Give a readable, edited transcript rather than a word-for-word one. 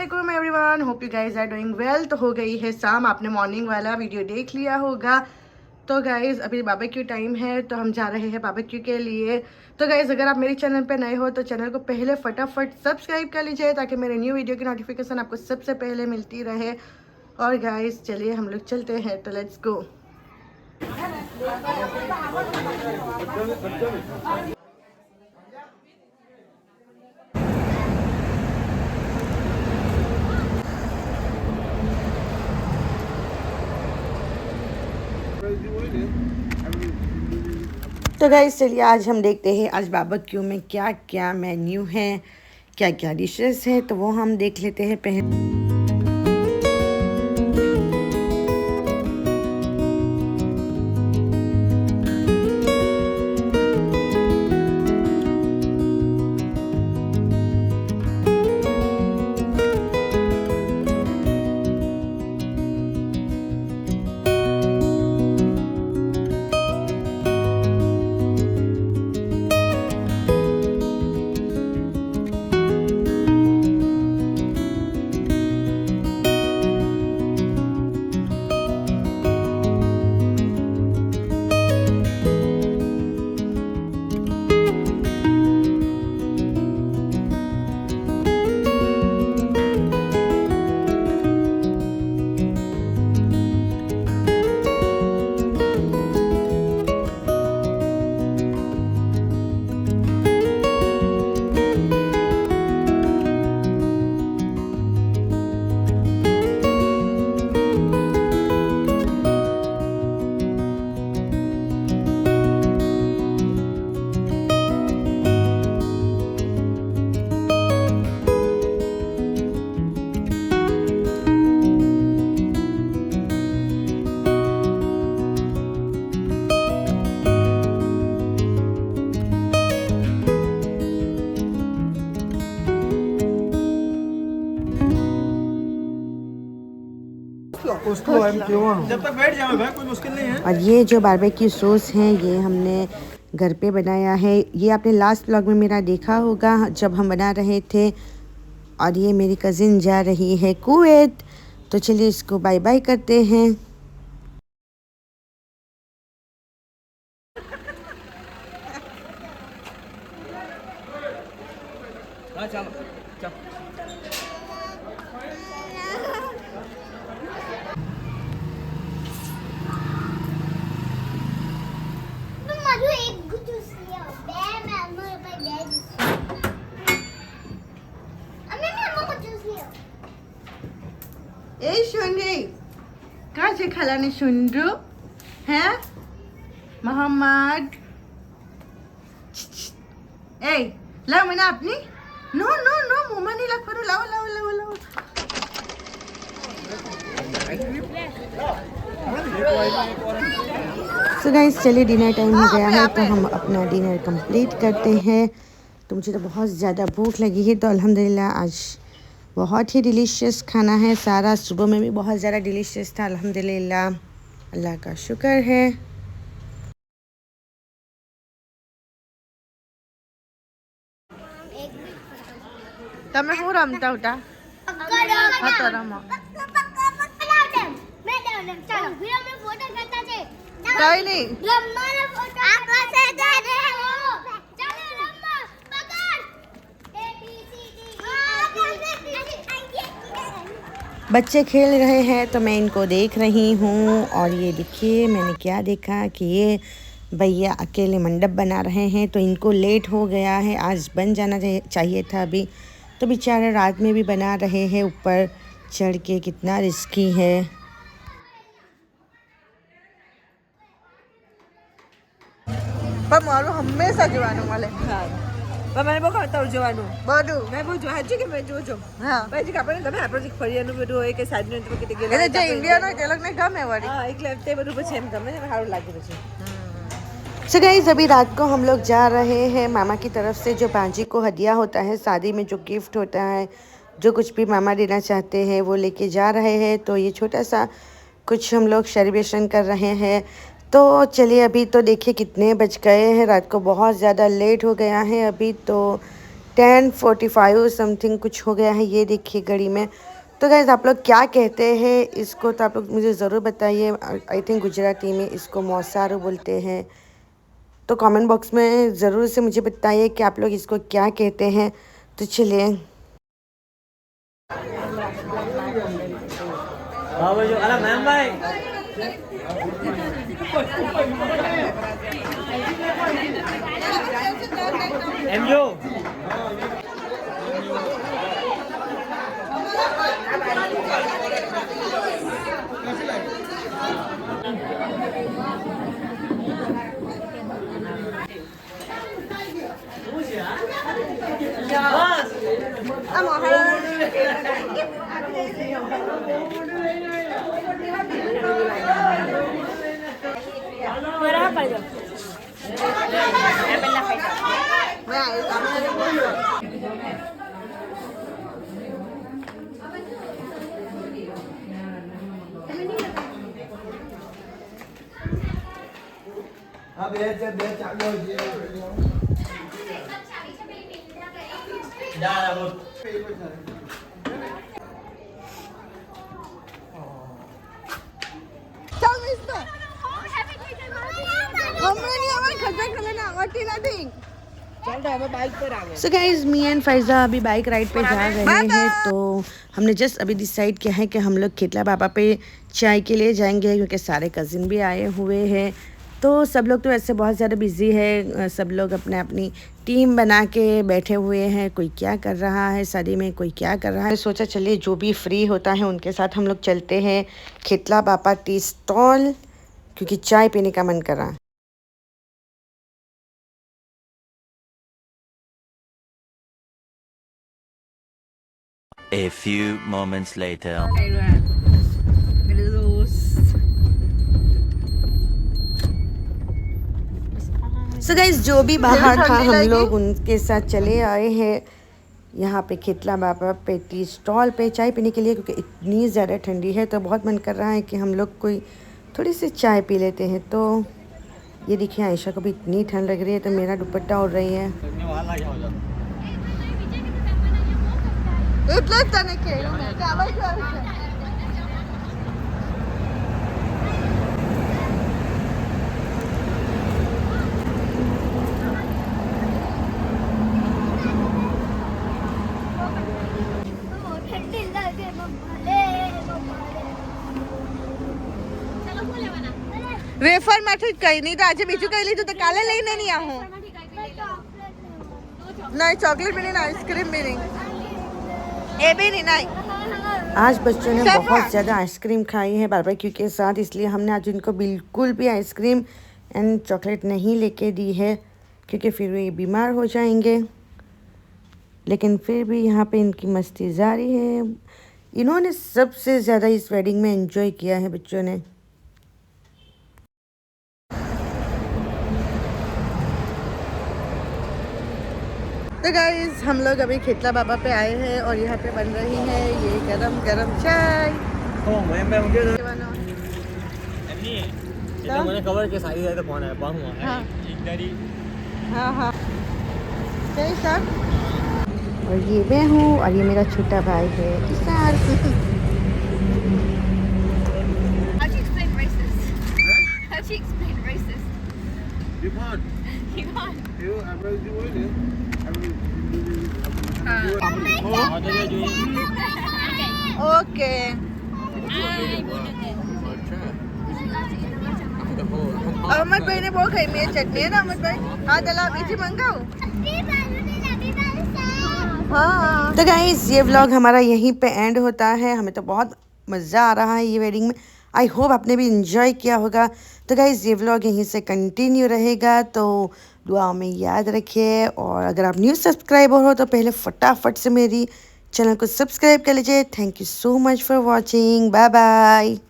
अस्सलाम everyone, hope you guys are doing well. तो हो गई है शाम, आपने मॉर्निंग वाला वीडियो देख लिया होगा। तो गाइज़ अभी बारबेक्यू टाइम है, तो हम जा रहे हैं बारबेक्यू के लिए। तो गाइज़ अगर आप मेरे चैनल पे नए हो तो चैनल को पहले फटाफट सब्सक्राइब कर लीजिए ताकि मेरे न्यू वीडियो की नोटिफिकेशन आपको सबसे पहले मिलती रहे। और गाइज़ चलिए हम लोग चलते हैं, तो लेट्स गो। तो गाइस चलिए आज हम देखते हैं आज बारबेक्यू में क्या क्या मेन्यू है, क्या क्या डिशेस है, तो वो हम देख लेते हैं पहले। जब तक बैठ जाओ भाई कोई मुश्किल नहीं है। और ये जो बारबेक्यू सॉस है ये हमने घर पे बनाया है। ये आपने लास्ट व्लॉग में मेरा देखा होगा जब हम बना रहे थे। और ये मेरी कज़िन जा रही है कुवैत, तो चलिए इसको बाय बाय करते हैं। चलो चलो। এই শুনি কাছে খালানি শুনরু হ্যাঁ মোহাম্মদ এই লাও মানে আপনি নো নো नो মোমানি লাগবে লাও লাও লাও লাও। सो गाइस चलिए डिनर टाइम हो गया है, तो हम अपना डिनर कंप्लीट करते हैं। तो मुझे तो बहुत ज़्यादा भूख लगी है, तो अल्हम्दुलिल्लाह आज बहुत ही डिलीशियस खाना है सारा। सुबह में भी बहुत ज़्यादा डिलीशियस था, अल्हम्दुलिल्लाह अल्लाह का शुक्र है। તમે શું રમતા હતા? હતો રમો કઈ નહીં। बच्चे खेल रहे हैं तो मैं इनको देख रही हूँ। और ये देखिए मैंने क्या देखा कि ये भैया अकेले मंडप बना रहे हैं, तो इनको लेट हो गया है, आज बन जाना चाहिए था अभी। तो बेचारे रात में भी बना रहे हैं, ऊपर चढ़ के कितना रिस्की है। पर मारो हमेशा जवानों वाले મને બહુ ખાતા જોવાનું બધું મેં બહુ જો હાજી કે મેં જોજો હા પછી આપણે ગમે આપણે જે ફરિયાનું બધું હોય કે સાઈડનું તમે કેતે ગયેલા એટલે જે ઇન્ડિયન હોય તે લોકોને ગમે વળી। હા એટલે તે બધું પછી એમ ગમે ને સારું લાગે પછી। सो गाइस अभी रात को हम लोग जा रहे हैं। मामा की तरफ से जो भांजी को हदिया होता है, शादी में जो गिफ्ट होता है, जो कुछ भी मामा देना चाहते हैं वो लेके जा रहे हैं। तो ये छोटा सा कुछ हम लोग सेलिब्रेशन कर रहे हैं। तो चलिए अभी तो देखिए कितने बज गए हैं, रात को बहुत ज़्यादा लेट हो गया है। अभी तो 10:45 समथिंग कुछ हो गया है, ये देखिए घड़ी में। तो गाइस आप लोग क्या कहते हैं इसको, तो आप लोग मुझे ज़रूर बताइए। आई थिंक गुजराती में इसको मौसारू बोलते हैं, तो कमेंट बॉक्स में ज़रूर से मुझे बताइए कि आप लोग इसको क्या कहते हैं। तो चलिए so guys me and Faiza अभी बाइक राइड पे जा रहे हैं। तो हमने जस्ट अभी डिसाइड किया है कि हम लोग खेतला बाबा पे चाय के लिए जाएंगे, क्योंकि सारे कज़िन भी आए हुए हैं। तो सब लोग तो ऐसे बहुत ज़्यादा बिजी है, सब लोग अपने अपनी टीम बना के बैठे हुए हैं। कोई क्या कर रहा है शादी में, कोई क्या कर रहा है। सोचा चलिए जो भी फ्री होता है उनके साथ हम लोग चलते हैं खेतला बाबा टी स्टॉल, क्योंकि चाय पीने का मन कर रहा है। A few moments later. So guys जो भी बाहर था हम लोग उनके साथ चले आए हैं यहाँ पे खेतला बाबा पे टी स्टॉल पे चाय पीने के लिए, क्योंकि इतनी ज़्यादा ठंडी है तो बहुत मन कर रहा है कि हम लोग कोई थोड़ी सी चाय पी लेते हैं। तो ये देखिए आयशा को भी इतनी ठंड लग रही है तो मेरा दुपट्टा उड़ रही है। વેફર માંથી કઈ નહીં, તો આજે બીજું કઈ લીધું તો કાલે લઈને નહીં આવું. नहीं चॉकलेट भी नहीं, आइसक्रीम भी नहीं, ये भी नहीं, नहीं। आज बच्चों ने बहुत ज़्यादा आइसक्रीम खाई है बारबेक्यू के साथ, इसलिए हमने आज इनको बिल्कुल भी आइसक्रीम एंड चॉकलेट नहीं लेके दी है, क्योंकि फिर ये बीमार हो जाएंगे। लेकिन फिर भी यहाँ पे इनकी मस्ती जारी है। इन्होंने सबसे ज़्यादा इस वेडिंग में एंजॉय किया है बच्चों ने। तो गाइस हम लोग अभी खेतला बाबा पे आए हैं और यहाँ पे बन रही है ये गरम गरम चाय। हाँ हाँ और ये मैं हूँ और ये मेरा छोटा भाई है इसार। ओके अहमद भाई ने बहुत खाई मेरी चटनी है ना अहमद भाई। हाँ चला बीजी मंगाओ। हाँ तो गाइस ये व्लॉग हमारा यहीं पे एंड होता है। हमें तो बहुत मज़ा आ रहा है ये वेडिंग में। आई होप आपने भी इंजॉय किया होगा। तो गाइस ये व्लॉग यहीं से कंटिन्यू रहेगा, तो दुआ में याद रखिए। और अगर आप न्यू सब्सक्राइबर हो तो पहले फटाफट से मेरी चैनल को सब्सक्राइब कर लीजिए। Thank you so much for watching. Bye bye.